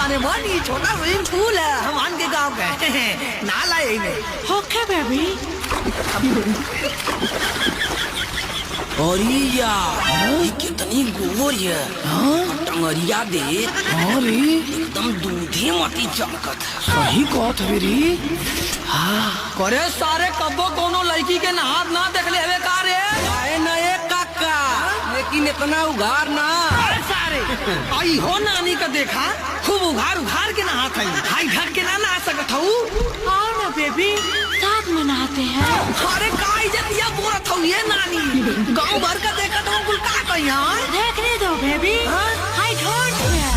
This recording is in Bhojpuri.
अरे मन ये छोटा स्विमिंग पूल है हम के गाँव का नाला है में। ओके बेबी। और ये कितनी गोर है टंगरिया दे एकदम दूधे मती चमकत है। सही कहत हवेरी। हाँ करे सारे कब्बो कोनो लड़की के नहात ना देख ले हवे का रे आए ना एक काका लेकिन इतना उघार ना सारे आई हो नानी का देखा खूब उघार उघार के नहात है हाई घाट के ना नहा सकत हूँ। आओ ना बेबी साथ में नहाते हैं। अरे का इज्जतिया बोलत हूँ ये नानी गाँव भर का देखा तो कुल का कहिया देखने दो बेबी। हाई घाट में